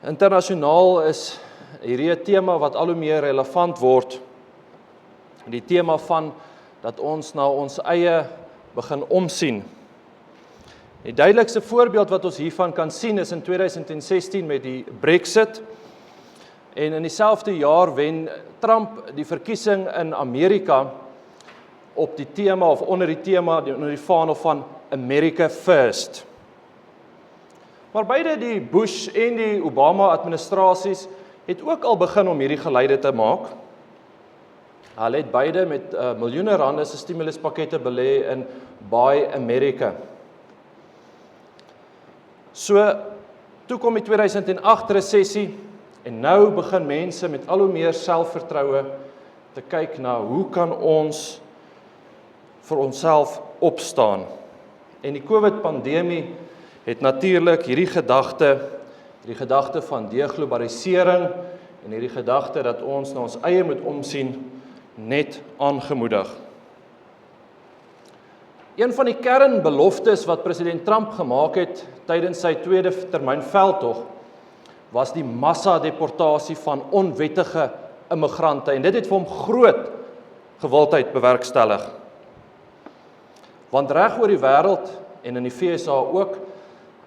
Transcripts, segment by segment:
Internasionaal is hierdie 'n tema wat al hoe meer relevant word. Die tema van dat ons na ons eie begin omsien. Die duidelikste voorbeeld wat ons hiervan kan sien is in 2016 met die Brexit. En in dieselfde jaar wen Trump die verkiesing in Amerika op die tema of onder die vaandel van America First. Maar beide die Bush en die Obama administrasies het ook al begin om hierdie geleide te maak. Hulle het beide met miljoene rande se stimuluspakkette belê in Buy America. So, toe kom die 2008 resessie en nou begin mense met al hoe meer selfvertroue te kyk na hoe kan ons vir onsself opstaan. En die COVID-pandemie het natuurlik hierdie gedagte van deglobalisering en hierdie gedagte dat ons na ons eie moet omsien net aangemoedig. Een van die kernbeloftes wat president Trump gemaak het tydens sy tweede termyn veldtog was die massadeportasie van onwettige immigrante en dit het vir hom groot gewildheid bewerkstellig. Want reg oor die wêreld en in die VSA ook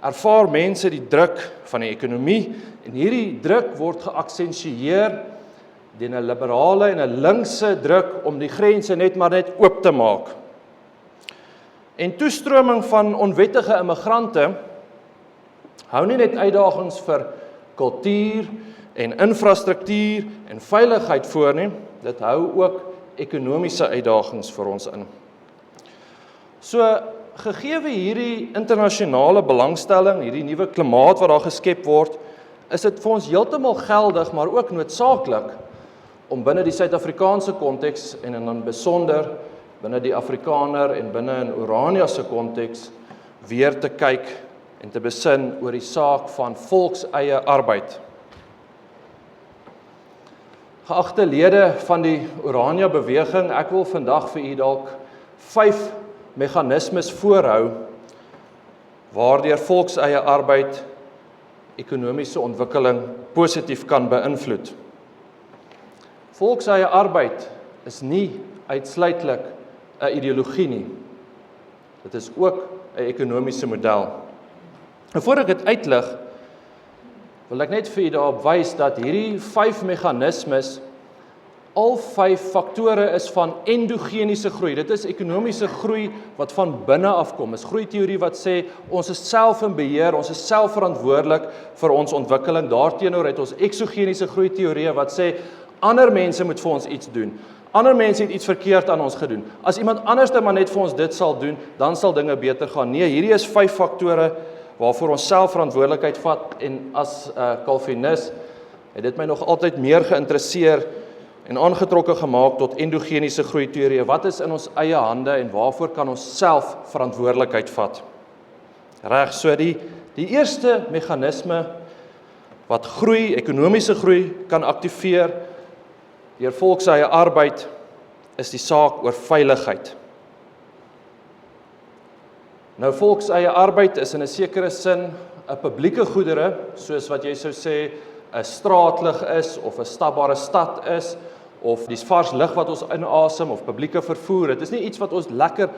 ervaar mense die druk van die ekonomie en hierdie druk word geaksentueer deur 'n liberale en 'n linkse druk om die grense net oop te maak. En toestroming van onwettige immigrante hou nie net uitdagings vir kultuur en infrastruktuur en veiligheid voor nie, dit hou ook ekonomiese uitdagings vir ons in. So, gegee hierdie internasionale belangstelling, hierdie nuwe klimaat wat daar geskep word, is dit vir ons heeltemal geldig, maar ook noodsaaklik om binne die Suid-Afrikaanse konteks en in 'n besonder binne die Afrikaner en binne in Orania se konteks weer te kyk en te besin oor die saak van volkseie arbeid. Geagte lede van die Orania beweging, ek wil vandag vir u dalk 5 meganismes voorhou waardeur volkseie arbeid ekonomiese ontwikkeling positief kan beïnvloed. Volkseie arbeid is nie uitsluitlik 'n ideologie nie. Dit is ook 'n ekonomiese model. En voor ek dit uitlig, wil ek net vir julle daarop wys dat hierdie 5 meganismes al 5 faktore is van endogeniese groei. Dit is ekonomiese groei wat van binne afkom. Is groeiteorie wat sê ons is self in beheer, ons is self verantwoordelik vir ons ontwikkeling. Daarteenoor het ons eksogeniese groeiteorieë wat sê ander mense moet vir ons iets doen. Ander mense het iets verkeerd aan ons gedoen. As iemand anders maar net vir ons dit sal doen, dan sal dinge beter gaan. Nee, hierdie is 5 faktore waarvoor ons self verantwoordelikheid vat en as Calvinis het dit my nog altyd meer geïnteresseer en aangetrokke gemaak tot endogeniese groeiteorieë. Wat is in ons eie hande en waarvoor kan ons self verantwoordelikheid vat? Reg, so die eerste meganisme wat groei, ekonomiese groei kan aktiveer deur volkseie arbeid is die saak oor veiligheid. Nou volkseie arbeid is in 'n sekere sin 'n publieke goedere, soos wat jy sou sê 'n straatlig is of 'n stapbare stad is of die vars lug wat ons inasem of publieke vervoer. Dit is nie iets wat ons lekker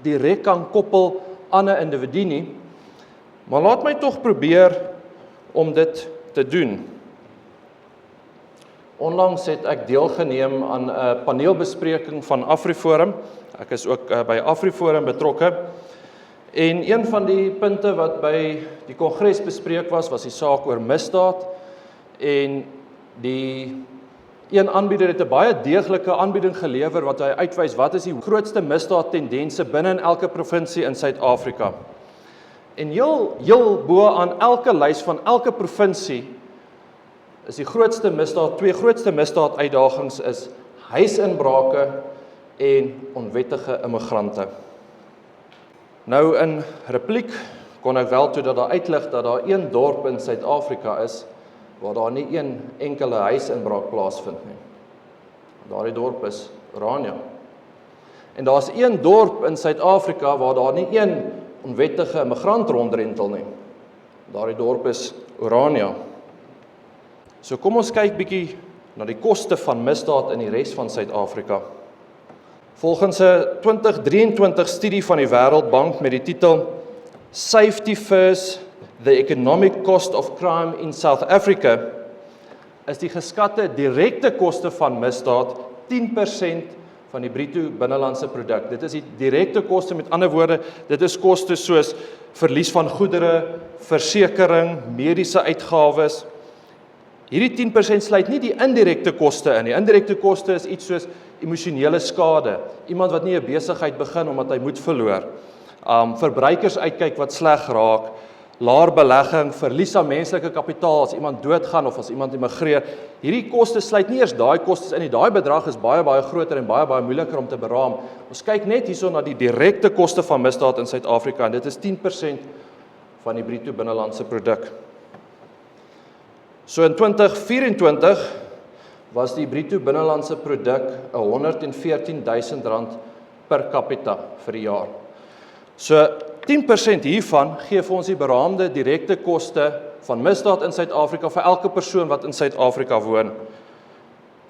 direk kan koppel aan 'n individu nie. Maar laat my tog probeer om dit te doen. Onlangs het ek deelgeneem aan 'n paneelbespreking van AfriForum. Ek is ook by AfriForum betrokke. En een van die punte wat by die kongres bespreek was die saak oor misdaad. En die een aanbieder het 'n baie deeglike aanbieding gelewer wat hy uitwys wat is die grootste misdaadtendense binne in elke provinsie in Suid-Afrika. En heel bo aan elke lys van elke provinsie is die grootste misdaad, 2 grootste misdaaduitdagings is huisinbrake en onwettige immigrante. Nou in repliek kon ek wel toe dat daar uitlig dat daar 1 dorp in Suid-Afrika is waar daar nie 1 enkele huisinbraak plaasvind nie. Daardie dorp is Orania. En daar's 1 dorp in Suid-Afrika waar daar nie 1 onwettige immigrant rondrentel nie. Daardie dorp is Orania. So kom ons kyk bietjie na die koste van misdaad in die res van Suid-Afrika. Volgens 'n 2023 studie van die Wêreldbank met die titel Safety First, the Economic Cost of Crime in South Africa, is die geskatte direkte koste van misdaad 10% van die bruto binnelandse produk. Dit is die direkte koste, met ander woorde, dit is koste soos verlies van goedere, versekering, mediese uitgawes. Hierdie 10% sluit nie die indirekte koste in. Die indirekte koste is iets soos emosionele skade. Iemand wat nie 'n besigheid begin omdat hy moed verloor. Verbruikers uitkyk wat sleg raak, laer belegging, verlies aan menslike kapitaal as iemand doodgaan of as iemand immigreer. Hierdie koste sluit nie eers daai kostes in nie. Daai bedrag is baie groter en baie moeiliker om te beraam. Ons kyk net hierso na die direkte koste van misdaad in Suid-Afrika en dit is 10% van die bruto binnelandse produk. So in 2024 was die bruto binnelandse produk R114.000 per capita vir die jaar. So 10% hiervan gee vir ons die beraamde direkte koste van misdaad in Suid-Afrika vir elke persoon wat in Suid-Afrika woon.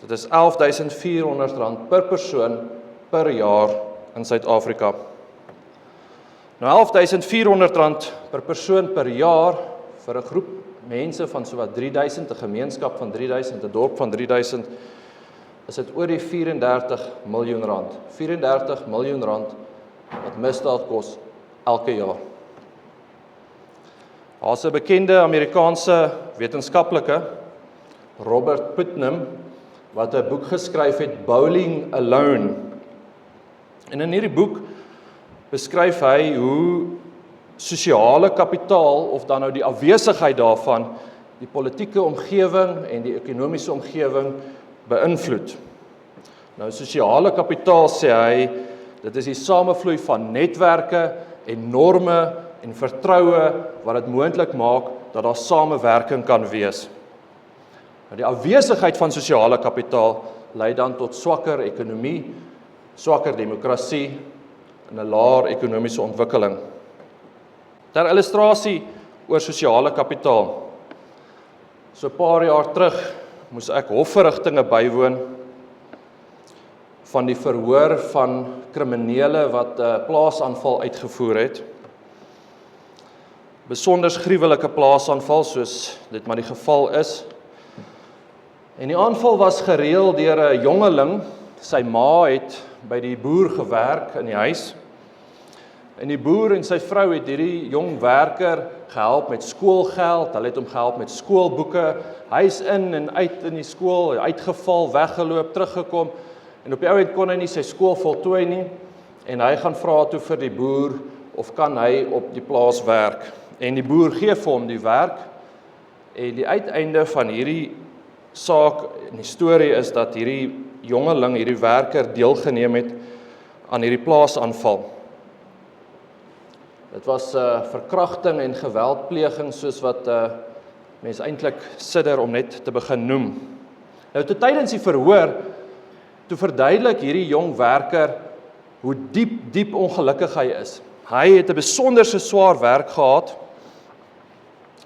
Dit is R11.400 per persoon per jaar in Suid-Afrika. Nou R11.400 per persoon per jaar vir 'n groep mense van sowat 3000, 'n gemeenskap van 3000, 'n dorp van 3000, is dit oor die R34 miljoen. R34 miljoen wat misdaad kos elke jaar. Daar's 'n bekende Amerikaanse wetenskaplike, Robert Putnam, wat 'n boek geskryf het, Bowling Alone. En in hierdie boek beskryf hy hoe sosiale kapitaal, of dan nou die afwesigheid daarvan, die politieke omgewing en die ekonomiese omgewing beïnvloed. Nou sosiale kapitaal, sê hy, dit is die samevloei van netwerke en norme en vertroue wat dit moontlik maak dat daar samewerking kan wees. Nou die afwesigheid van sosiale kapitaal lei dan tot swakker ekonomie, swakker demokrasie en 'n laer ekonomiese ontwikkeling. Ter illustrasie oor sosiale kapitaal. So 'n paar jaar terug moes ek hofverrigtinge bywoon van die verhoor van kriminele wat 'n plaasaanval uitgevoer het. Besonders gruwelike plaasaanval soos dit maar die geval is. En die aanval was gereël deur 'n jongeling. Sy ma het by die boer gewerk in die huis. En die boer en sy vrou het hierdie jong werker gehelp met skoolgeld, hulle het hom gehelp met skoolboeke, huis in en uit in die skool, uitgeval, weggeloop, teruggekom, en op die ou end kon hy nie sy skool voltooi nie, en hy gaan vra toe vir die boer, of kan hy op die plaas werk, en die boer gee vir hom die werk, en die uiteinde van hierdie saak, en die storie is dat hierdie jongeling, hierdie werker deelgeneem het aan hierdie plaasaanval. Dit was verkrachting en geweldpleging soos wat mens eintlik sidder om net te begin noem. Nou tydens die verhoor, toe verduidelik hierdie jong werker hoe diep ongelukkig hy is. Hy het 'n besonderse swaar werk gehad.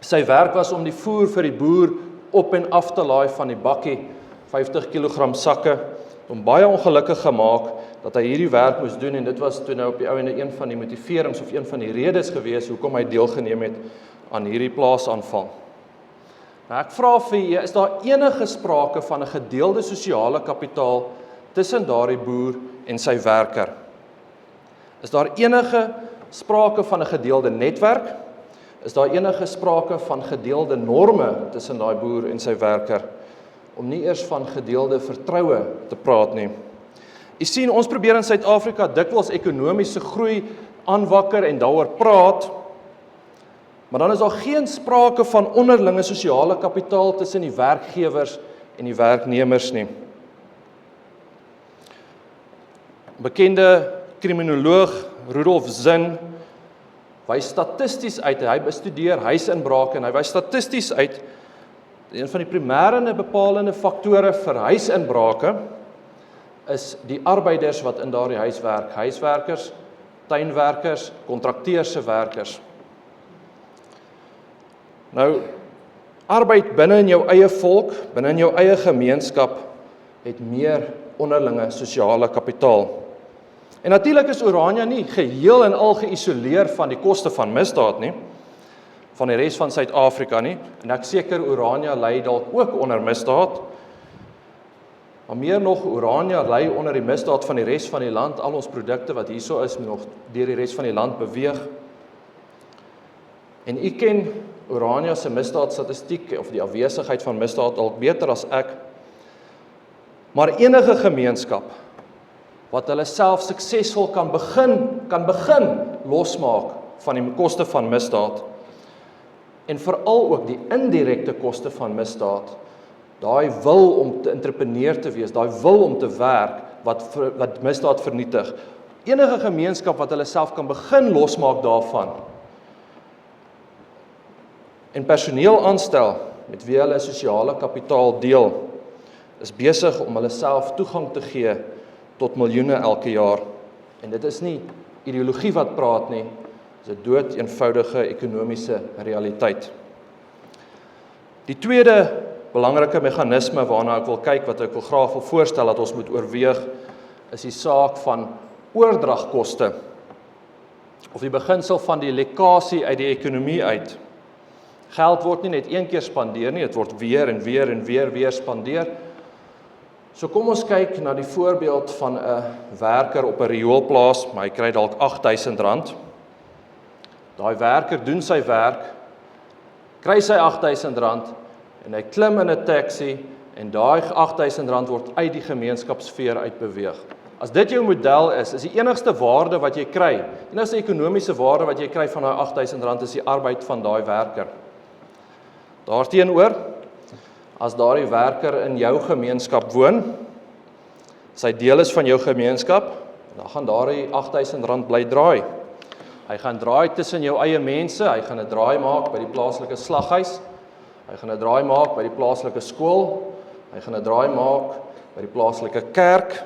Sy werk was om die voer vir die boer op en af te laai van die bakkie, 50 kg sakke, hom baie ongelukkig gemaak dat hy hierdie werk moes doen, en dit was toe nou op die ou ende een van die motiverings of een van die redes gewees hoekom hy deelgeneem het aan hierdie plaasaanval. Nou ek vra vir julle, is daar enige sprake van 'n gedeelde sosiale kapitaal tussen daardie boer en sy werker? Is daar enige sprake van 'n gedeelde netwerk? Is daar enige sprake van gedeelde norme tussen daai boer en sy werker? Om nie eers van gedeelde vertroue te praat nie. U sien, ons probeer in Suid-Afrika dikwels ekonomiese groei aanwakker en daaroor praat, maar dan is daar geen sprake van onderlinge sosiale kapitaal tussen die werkgewers en die werknemers nie. Bekende kriminoloog Rudolf Zinn wys statisties uit, hy bestudeer huisinbrake en hy wys statisties uit, een van die primêre en bepalende faktore vir huisinbrake is die arbeiders wat in daardie huis werk, huiswerkers, tuinwerkers, kontrakteurs se werkers. Nou, Arbeid binne in jou eie volk, binne in jou eie gemeenskap, het meer onderlinge sosiale kapitaal. En natuurlik is Orania nie geheel en al geïsoleer van die koste van misdaad nie, van die res van Suid-Afrika nie, en ek seker Orania ly dalk ook onder misdaad, maar meer nog, Orania ly onder die misdaad van die res van die land, al ons produkte wat hierso is, moet nog deur die res van die land beweeg. En u ken Orania se misdaadstatistiek, of die afwesigheid van misdaad dalk beter as ek, maar enige gemeenskap, wat hulle self suksesvol kan begin losmaak van die koste van misdaad, en veral ook die indirekte koste van misdaad, daai wil om te entrepreneur te wees, daai wil om te werk, wat misdaad vernietig. Enige gemeenskap wat hulle self kan begin losmaak daarvan, en personeel aanstel, met wie hulle sosiale kapitaal deel, is besig om hulle self toegang te gee tot miljoene elke jaar. En dit is nie ideologie wat praat nie, dit is 'n dood eenvoudige ekonomiese realiteit. Die tweede belangrike meganisme waarna ek wil kyk, wat ek graag wil voorstel dat ons moet oorweeg, is die saak van oordragkoste, of die beginsel van die lekkasie uit die ekonomie uit. Geld word nie net een keer spandeer nie, dit word weer en weer spandeer. So kom ons kyk na die voorbeeld van 'n werker op 'n rioolplaas, maar hy kry dalk R8.000. Daai werker doen sy werk, kry sy R8.000 en hy klim in 'n taxi en daai R8.000 word uit die gemeenskapssfeer uitbeweeg. As dit jou model is die enigste waarde wat jy kry, die enigste ekonomiese waarde wat jy kry van daai R8.000 is die arbeid van daai werker. Daarteenoor, as daardie werker in jou gemeenskap woon, sy deel is van jou gemeenskap, dan gaan daardie R8.000 bly draai. Hy gaan draai tussen jou eie mense, hy gaan 'n draai maak by die plaaslike slaghuis, hy gaan 'n draai maak by die plaaslike skool, hy gaan 'n draai maak by die plaaslike kerk.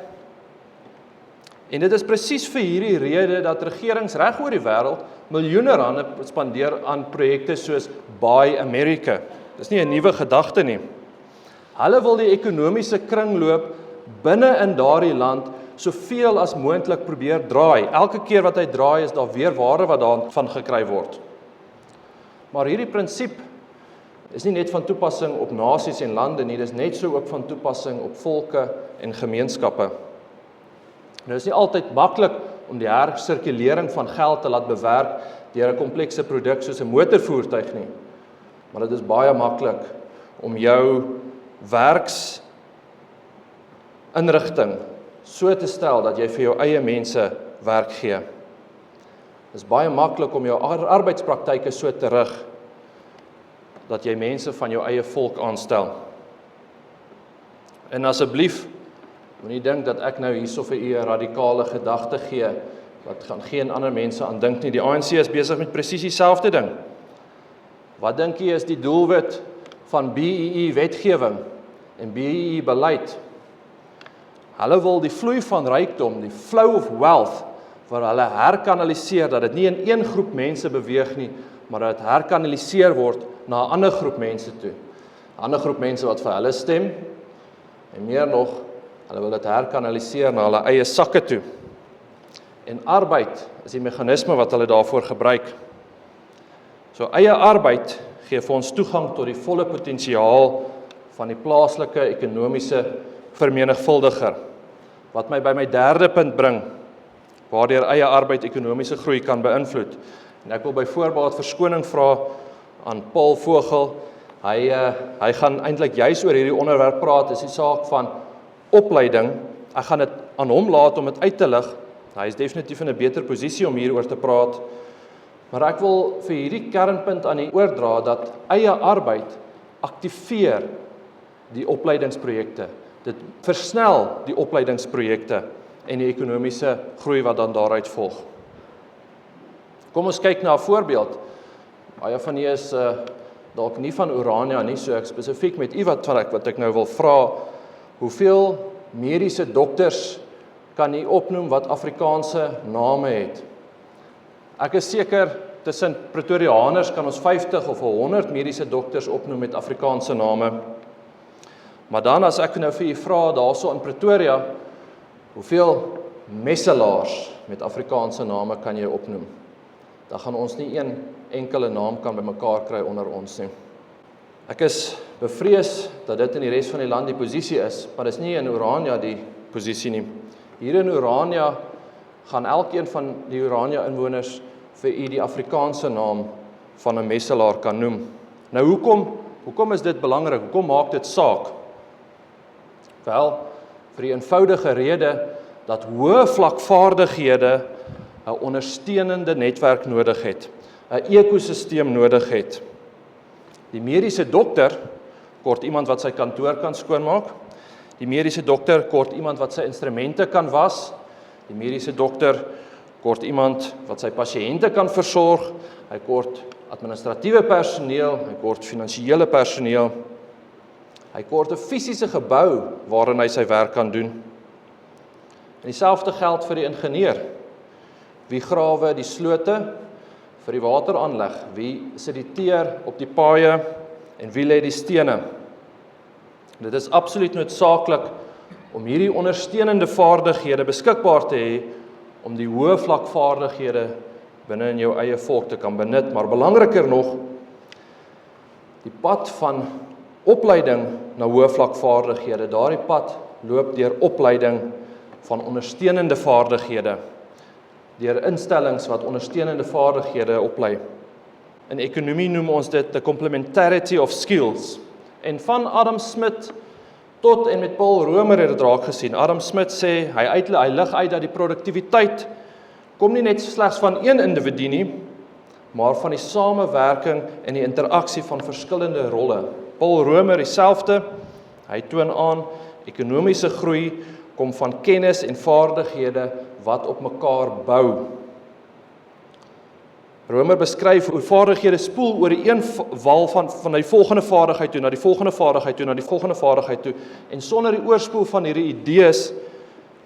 En dit is presies vir hierdie rede dat regerings reg oor die wêreld miljoene rande spandeer aan projekte soos Buy America. Dis nie 'n nuwe gedagte nie. Hulle wil die ekonomiese kringloop binne in daardie land soveel as moontlik probeer draai. Elke keer wat hy draai is daar weer waarde wat daarvan gekry word. Maar hierdie prinsip is nie net van toepassing op nasies en lande nie, dis net so ook van toepassing op volke en gemeenskappe. Nou is nie altyd maklik om die hersirkulering van geld te laat bewerk deur 'n komplekse produk soos 'n motorvoertuig nie. Maar dit is baie maklik om jou werksinrigting so te stel dat jy vir jou eie mense werk gee. Dit is baie maklik om jou arbeidspraktyke so te rig dat jy mense van jou eie volk aanstel. En asseblief, moenie dink dat ek nou hierso vir u 'n radikale gedagte gee wat gaan geen ander mense aan dink nie. Die ANC is besig met presies dieselfde ding. Wat dink jy is die doelwit van BEE wetgewing en BEE beleid? Hulle wil die vloei van rykdom, die flow of wealth, waar hulle herkanaliseer, dat dit nie in een groep mense beweeg nie, maar dat dit herkanaliseer word na 'n ander groep mense toe. 'n Ander groep mense wat vir hulle stem, en meer nog, hulle wil dit herkanaliseer na hulle eie sakke toe. En arbeid is die meganisme wat hulle daarvoor gebruik. So eie arbeid gee vir ons toegang tot die volle potensiaal van die plaaslike ekonomiese vermenigvuldiger. Wat my by my derde punt bring, waardeur eie arbeid ekonomiese groei kan beïnvloed. En ek wil byvoorbeeld verskoning vra aan Paul Vogel. Hy gaan eintlik juis oor hierdie onderwerp praat, is die saak van opleiding. Ek gaan dit aan hom laat om dit uit te lig. Hy is definitief in 'n beter posisie om hieroor te praat. Maar ek wil vir hierdie kernpunt aan u oordra dat eie arbeid aktiveer die opleidingsprojekte. Dit versnel die opleidingsprojekte en die ekonomiese groei wat dan daaruit volg. Kom ons kyk na 'n voorbeeld. Baie van u is dalk nie van Orania nie, so ek spesifiek met u wat ek nou wil vra, hoeveel mediese dokters kan u opnoem wat Afrikaanse name het? Ek is seker tussen Pretoriaaners kan ons 50 of 100 mediese dokters opnoem met Afrikaanse name. Maar dan as ek nou vir u vra daarso in Pretoria, hoeveel messelaars met Afrikaanse name kan jy opnoem? Dan gaan ons nie een enkele naam kan bymekaar kry onder ons nie. Ek is bevrees dat dit in die res van die land die posisie is, maar dis nie in Orania die posisie nie. Hier in Orania gaan elkeen van die Orania inwoners vir u die Afrikaanse naam van 'n messelaar kan noem. Nou hoekom is dit belangrik? Hoekom maak dit saak? Wel, vir die eenvoudige rede dat hoë vlakvaardighede 'n ondersteunende netwerk nodig het, 'n ekosisteem nodig het. Die mediese dokter kort iemand wat sy kantoor kan skoonmaak. Die mediese dokter kort iemand wat sy instrumente kan was. Die mediese dokter kort iemand wat sy pasiënte kan versorg. Hy kort administratiewe personeel, hy kort finansiële personeel. Hy kort 'n fisiese gebou waarin hy sy werk kan doen. En dieselfde geld vir die ingenieur. Wie grawe die slote vir die wateraanleg? Wie sediteer op die paaie en wie lê die stene? Dit is absoluut noodsaaklik om hierdie ondersteunende vaardighede beskikbaar te hê om die hoë vlakvaardighede binne in jou eie volk te kan benut, maar belangriker nog, die pad van opleiding na hoë vlakvaardighede, daardie pad loop deur opleiding van ondersteunende vaardighede, deur instellings wat ondersteunende vaardighede oplei. In ekonomie noem ons dit the complementarity of skills. En van Adam Smith tot en met Paul Romer het dit raak gesien. Adam Smith sê, hy lig uit dat die produktiwiteit kom nie net slegs van een individu nie, maar van die samewerking en die interaksie van verskillende rolle. Paul Romer dieselfde, hy toon aan, ekonomiese groei kom van kennis en vaardighede wat op mekaar bou. Romer beskryf hoe vaardighede spoel oor die een wal van die volgende vaardigheid toe, na die volgende vaardigheid toe, na die volgende vaardigheid toe, en sonder die oorspoel van hierdie idees,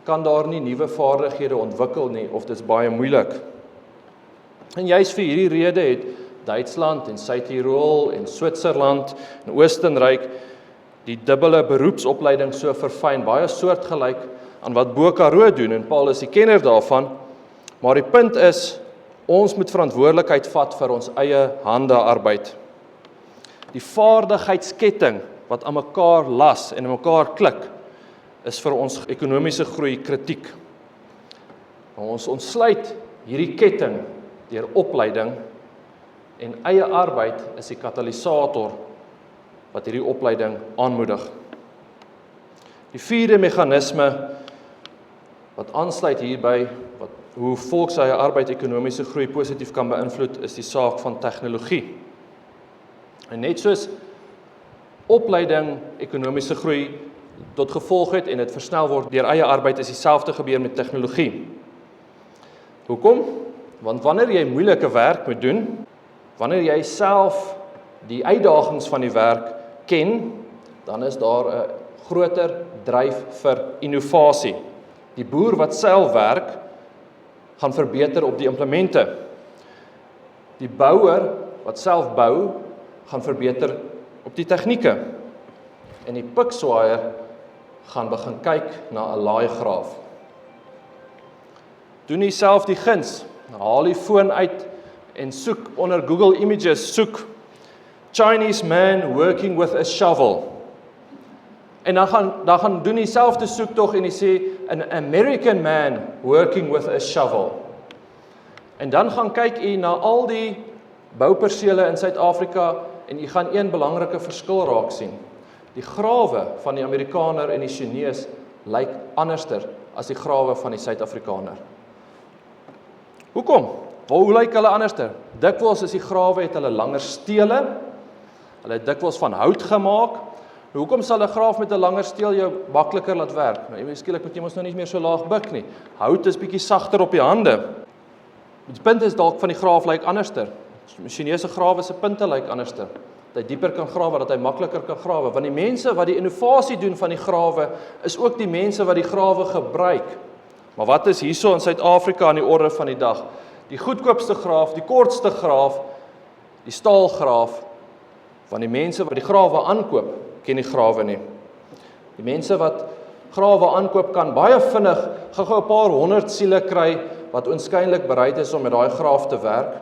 kan daar nie nuwe vaardighede ontwikkel nie, of dit is baie moeilik. En juist vir hierdie rede het Duitsland en Suid-Tirol en Switserland en Oostenryk die dubbele beroepsopleiding so verfyn, baie soortgelyk aan wat Bo Karoo doen, en Paul is die kenner daarvan, maar die punt is, ons moet verantwoordelikheid vat vir ons eie hande arbeid. Die vaardigheidsketting wat aan mekaar las en aan mekaar klik, is vir ons ekonomiese groei kritiek. Ons ontsluit hierdie ketting deur opleiding, en eie arbeid is die katalisator wat hierdie opleiding aanmoedig. Die vierde meganisme wat aansluit hierby, hoe volk sy arbeid ekonomiese groei positief kan beïnvloed, is die saak van tegnologie. En net soos opleiding ekonomiese groei tot gevolg het en dit versnel word deur eie arbeid, is dieselfde gebeur met tegnologie. Hoekom? Want wanneer jy moeilike werk moet doen, wanneer jy self die uitdagings van die werk ken, dan is daar 'n groter dryf vir innovasie. Die boer wat self werk, gaan verbeter op die implemente. Die bouer wat self bou, gaan verbeter op die tegnieke. En die pikswaaier gaan begin kyk na 'n laaigraaf. Doen jy self die guns, haal die foon uit en soek onder Google Images, soek Chinese man working with a shovel. En dan gaan doen jy self die soektog en jy sê an American man working with a shovel. En dan gaan kyk jy na al die boupersele in Suid-Afrika en jy gaan een belangrike verskil raak sien. Die grawe van die Amerikaner en die Chinese lyk anderster as die grawe van die Suid-Afrikaner. Hoekom? Hoe lyk hulle anderster? Dikwels is die grawe het hulle langer stele, hulle het dikwels van hout gemaak. Hoekom sal 'n graaf met 'n langer steel jou makliker laat werk? Nou, jy skielik moet jy mos nou nie meer so laag buig nie. Hout is bietjie sagter op die hande. Die punt is dalk van die graaf lyk anderster. Chinese grawe se punte lyk anderster. Dat hy dieper kan grawe, dat hy makliker kan grawe. Want die mense wat die innovasie doen van die grawe, is ook die mense wat die grawe gebruik. Maar wat is hierso in Suid-Afrika aan die orde van die dag? die goedkoopste graaf, die kortste graaf, die staalgraaf, want die mense wat die grawe aankoop, ken die grawe nie. Die mense wat grawe aankoop kan baie vinnig gou-gou 'n paar 100 siele kry wat oënskynlik bereid is om met daai graaf te werk.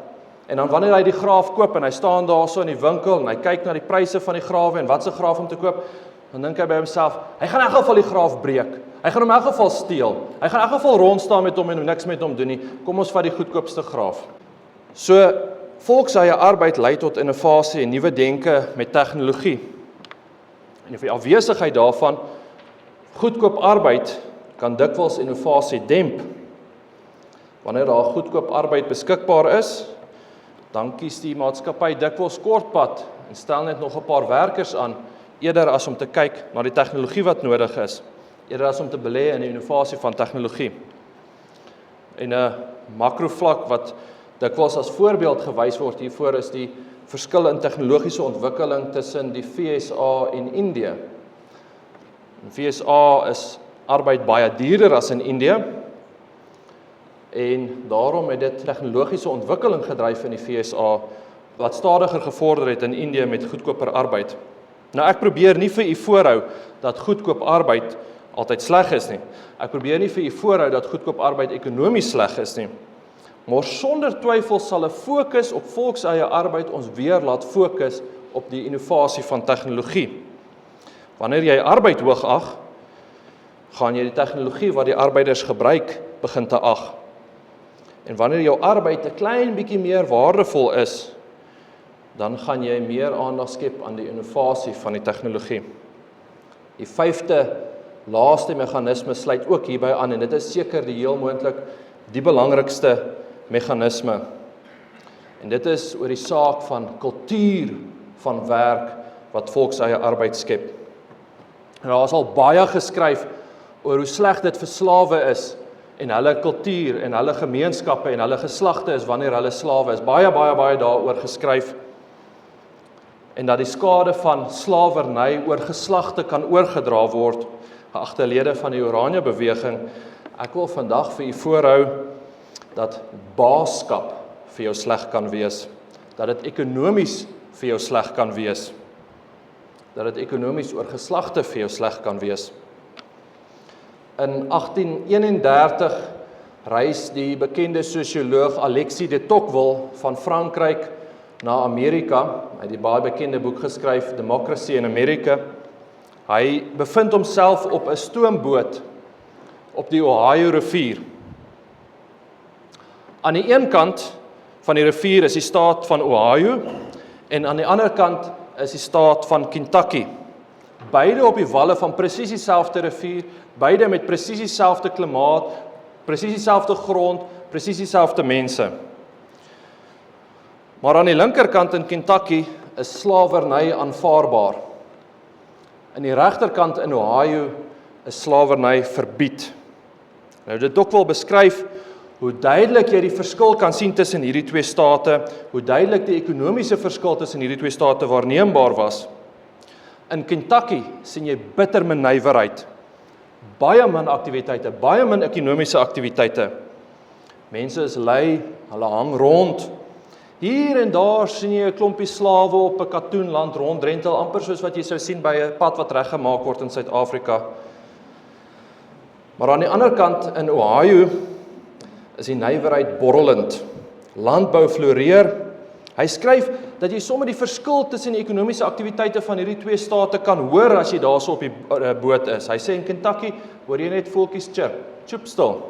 En dan wanneer hy die graaf koop en hy staan daarso in die winkel en hy kyk na die pryse van die grawe en wat se graaf om te koop, dan dink hy by homself, hy gaan in elk geval die graaf breek. Hy gaan hom in elk geval steel. Hy gaan in elk geval rondstaan met hom en niks met hom doen nie. Kom ons vat die goedkoopste graaf. So volkseie arbeid lei tot innovasie en nuwe denke met tegnologie. En die afwesigheid daarvan, goedkoop arbeid kan dikwels innovasie demp. Wanneer daar goedkoop arbeid beskikbaar is, dan kies die maatskappy dikwels kortpad en stel net nog 'n paar werkers aan, eerder as om te kyk na die tegnologie wat nodig is, eerder as om te belê in die innovasie van tegnologie. En 'n makrovlak wat dikwels as voorbeeld gewys word hiervoor is die verskil in tegnologiese ontwikkeling tussen die VSA en Indië. In VSA is arbeid baie duurder as in Indië en daarom het dit tegnologiese ontwikkeling gedryf in die VSA wat stadiger gevorder het in Indië met goedkoper arbeid. Nou ek probeer nie vir u voorhou dat goedkoop arbeid altyd sleg is nie. Ek probeer nie vir u voorhou dat goedkoop arbeid ekonomies sleg is nie. Maar sonder twyfel sal 'n fokus op volkseie arbeid ons weer laat fokus op die innovasie van tegnologie. Wanneer jy arbeid hoog ag, gaan jy die tegnologie wat die arbeiders gebruik begin te ag. En wanneer jou arbeid 'n klein bietjie meer waardevol is, dan gaan jy meer aandag skep aan die innovasie van die tegnologie. Die 5de laaste meganisme sluit ook hierby aan en dit is seker die heel moontlik die belangrikste meganisme. En dit is oor die saak van kultuur van werk wat volkseie arbeid skep. En daar is al baie geskryf oor hoe sleg dit vir slawe is en hulle kultuur en hulle gemeenskappe en hulle geslagte is wanneer hulle slawe is. Baie daaroor geskryf. En dat die skade van slawerny oor geslagte kan oorgedra word, geagte lede van die Oranje beweging. Ek wil vandag vir u voorhou dat baaskap vir jou sleg kan wees, dat dit ekonomies vir jou sleg kan wees, dat dit ekonomies oor geslagte vir jou sleg kan wees. In 1831 reis die bekende sosioloog Alexis de Tocqueville van Frankryk na Amerika. Hy het die baie bekende boek geskryf, Democracy in America. Hy bevind homself op 'n stoomboot op die Ohio rivier. Aan die een kant van die rivier is die staat van Ohio en aan die ander kant is die staat van Kentucky. Beide op die walle van presies dieselfde rivier, beide met presies dieselfde klimaat, presies dieselfde grond, presies dieselfde mense. Maar aan die linkerkant in Kentucky is slawerny aanvaarbaar. Aan die regterkant in Ohio is slawerny verbied. Nou dit ook wel beskryf hoe duidelik jy die verskil kan sien tussen hierdie twee state, hoe duidelik die ekonomiese verskil tussen hierdie twee state waarneembaar was. In Kentucky sien jy bitter min nywerheid, baie min aktiwiteite, baie min ekonomiese aktiwiteite. Mense is lui, hulle hang rond. Hier en daar sien jy 'n klompie slawe op 'n katoenland rondrentel, amper soos wat jy sou sien by 'n pad wat reggemaak word in Suid-Afrika. Maar aan die ander kant in Ohio is die nywerheid borrelend. Landbou floreer. Hy skryf dat jy sommer die verskil tussen die ekonomiese aktiwiteite van hierdie twee state kan hoor as jy daarso op die boot is. Hy sê in Kentucky hoor jy net voeltjies chirp stil.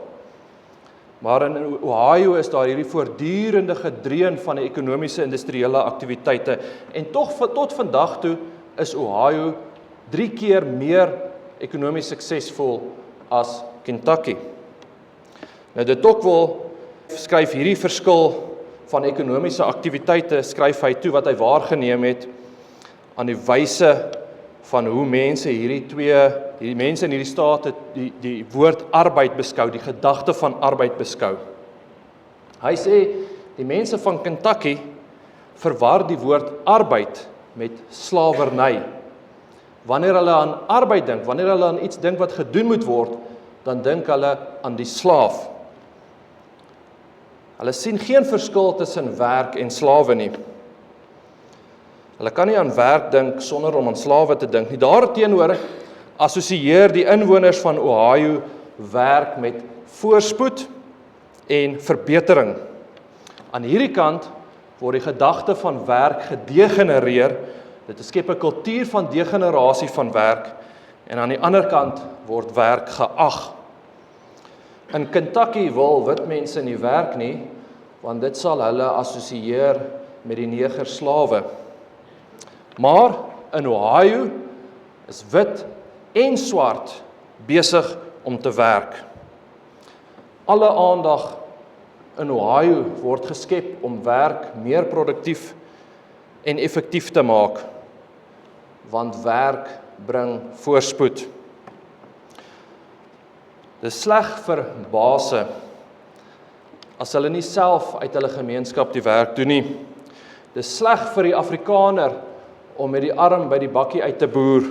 Maar in Ohio is daar hierdie voortdurende gedreun van die ekonomiese industriële aktiwiteite. En tot vandag toe is Ohio 3 keer meer ekonomies suksesvol as Kentucky. Nou dit ook wil skryf hierdie verskil van ekonomiese aktiwiteite, skryf hy toe wat hy waargeneem het aan die wyse van hoe mense hierdie mense in hierdie state die woord arbeid beskou, die gedagte van arbeid beskou. Hy sê die mense van Kentucky verwar die woord arbeid met slawerny. Wanneer hulle aan arbeid dink, wanneer hulle aan iets dink wat gedoen moet word, dan dink hulle aan die slaaf. Hulle sien geen verskil tussen werk en slawe nie. Hulle kan nie aan werk dink sonder om aan slawe te dink nie. Daarteenoor assosieer die inwoners van Ohio werk met voorspoed en verbetering. Aan hierdie kant word die gedagte van werk gedegenereer. Dit skep 'n kultuur van degenerasie van werk en aan die ander kant word werk geag. In Kentucky wil wit mense nie werk nie, want dit sal hulle assosieer met die negerslawe. Maar in Ohio is wit en swart besig om te werk. Alle aandag in Ohio word geskep om werk meer produktief en effektief te maak, want werk bring voorspoed. Dis sleg vir baase as hulle nie self uit hulle gemeenskap die werk doen nie. Dis sleg vir die Afrikaner om met die arm by die bakkie uit te boer.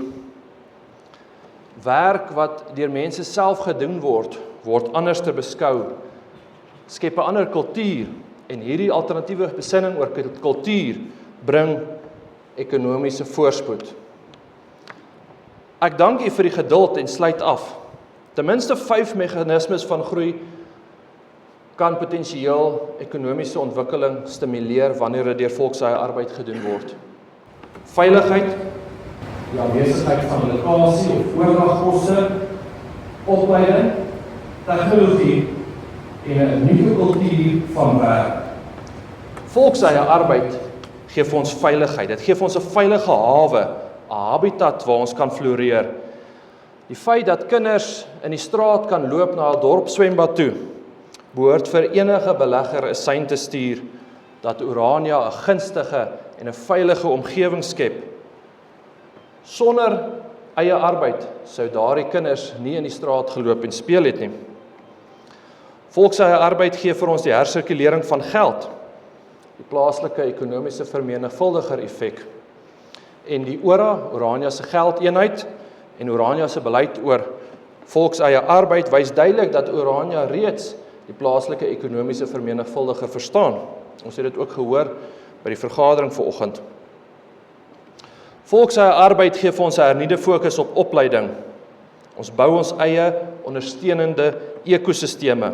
Werk wat deur mense self gedoen word anders te beskou, skep 'n ander kultuur en hierdie alternatiewe besinning oor kultuur bring ekonomiese voorspoed. Ek dank u vir die geduld en sluit af. Ten minste 5 meganismes van groei kan potensieel ekonomiese ontwikkeling stimuleer wanneer dit deur volkseie arbeid gedoen word. Veiligheid, die aanwesigheid van lokasie of oordragkoste, opleiding, tegnologie en 'n nuwe kultuur van werk. Volkseie arbeid gee vir ons veiligheid. Dit gee vir ons 'n veilige hawe, 'n habitat waar ons kan floreer. Die feit dat kinders in die straat kan loop na 'n dorpswembad toe, behoort vir enige belegger 'n sein te stuur dat Orania 'n gunstige en 'n veilige omgewing skep. Sonder eie arbeid sou daardie kinders nie in die straat geloop en speel het nie. Volkseie arbeid gee vir ons die hersirkulering van geld, die plaaslike ekonomiese vermenigvuldiger effek. En die Orania se geldeenheid en Orania se beleid oor volkseie arbeid wys duidelik dat Orania reeds die plaaslike ekonomiese vermenigvuldiger verstaan. Ons het dit ook gehoor by die vergadering vanoggend. Volkseie arbeid gee vir ons 'n hernuide fokus op opleiding. Ons bou ons eie ondersteunende ekosisteme.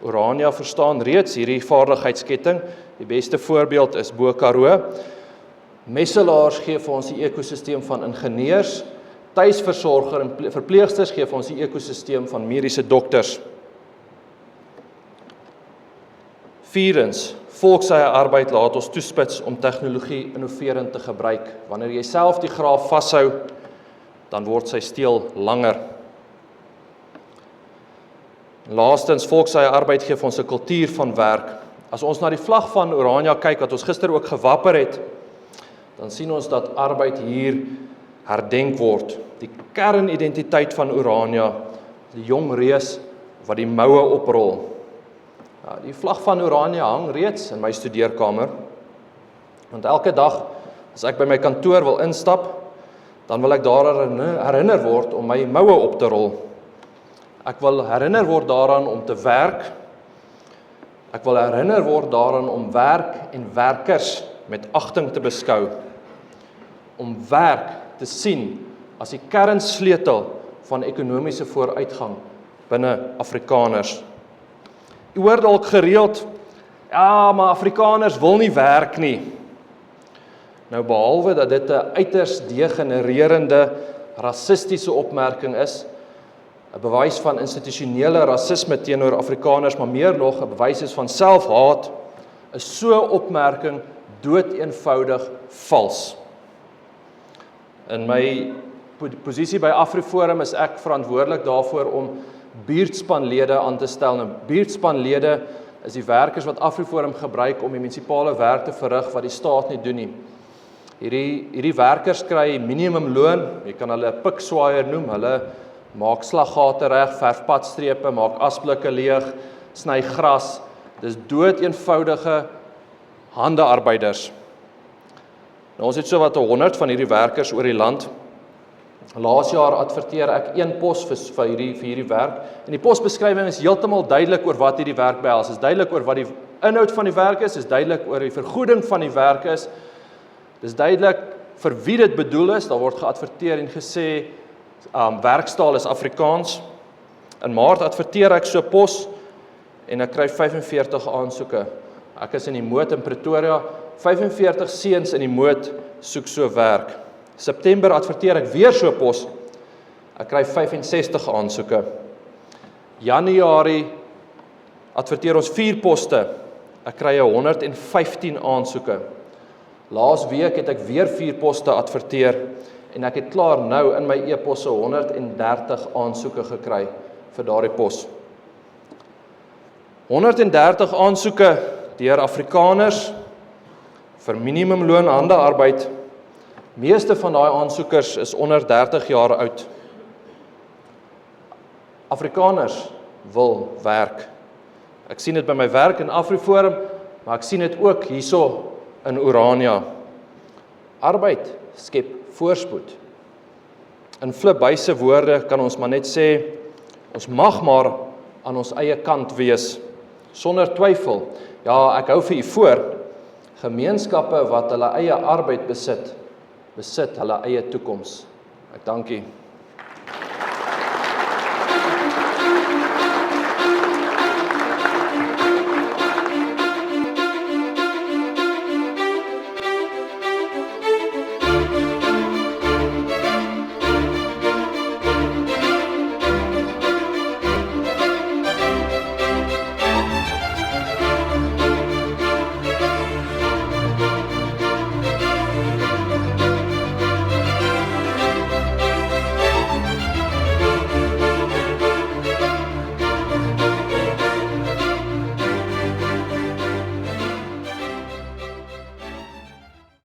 Orania verstaan reeds hierdie vaardigheidsketting. Die beste voorbeeld is Bo Karoo. Messelaars gee vir ons die ekosisteem van ingenieurs, tuisversorger en verpleegsters gee vir ons die ekosisteem van mediese dokters. Vierdens, volkseie arbeid laat ons toespits om tegnologie innoverend te gebruik. Wanneer jy self die graaf vashou, dan word sy steel langer. Laastens, volkseie arbeid gee vir ons 'n kultuur van werk. As ons na die vlag van Orania kyk, wat ons gister ook gewapper het, dan sien ons dat arbeid hier herdenk word. Die kernidentiteit van Orania, die jong reus wat die moue oprol. Ja, die vlag van Orania hang reeds in my studeerkamer. Want elke dag, as ek by my kantoor wil instap, dan wil ek daaraan herinner word om my moue op te rol. Ek wil herinner word daaraan om te werk. Ek wil herinner word daaraan om werk en werkers met agting te beskou. Om werk te sien as die kernsleutel van ekonomiese vooruitgang binne Afrikaners. U hoor dalk gereeld, ja, maar Afrikaners wil nie werk nie. Nou behalwe dat dit 'n uiters degenererende rassistiese opmerking is, 'n bewys van institusionele rasisme teenoor Afrikaners, maar meer nog 'n bewys is van selfhaat, is so 'n opmerking doeteenvoudig vals. In my posisie by AfriForum is ek verantwoordelik daarvoor om buurtspanlede aan te stel. Nou, buurtspanlede is die werkers wat AfriForum gebruik om die munisipale werk te verrig wat die staat nie doen nie. Hierdie werkers kry minimumloon, jy kan hulle 'n pikswaaier noem, hulle maak slaggate reg, verf padstrepe, maak asblikke leeg, sny gras. Dis doeteenvoudige handearbeiders. Nou, ons het so wat 100 van hierdie werkers oor die land. Laas jaar adverteer ek 1 pos vir hierdie werk. En die posbeskrywing is heeltemal duidelik oor wat hierdie werk behels. Is duidelik oor wat die inhoud van die werk is duidelik oor die vergoeding van die werk is. Dis duidelik vir wie dit bedoel is. Daar word geadverteer en gesê werkstaal is Afrikaans. In Maart adverteer ek so pos en ek kry 45 aansoeke. Ek is in die Moot in Pretoria, 45 seuns in die Moot soek so werk. September adverteer ek weer so pos. Ek kry 65 aansoeke. Januarie adverteer ons 4 poste. Ek kry 115 aansoeke. Laas week het ek weer 4 poste adverteer en ek het klaar nou in my e-posse 130 aansoeke gekry vir daardie pos. 130 aansoeke deur Afrikaners vir minimumloon handearbeid. Meeste van daai aansoekers is onder 30 jaar oud. Afrikaners wil werk. Ek sien dit by my werk in Afriforum, maar ek sien dit ook hierso in Orania. Arbeid skep voorspoed. In Flip Buys se woorde kan ons maar net sê, ons mag maar aan ons eie kant wees, sonder twyfel. Ja, ek hou vir u voor, gemeenskappe wat hulle eie arbeid besit hulle eie toekoms. Ek dankie.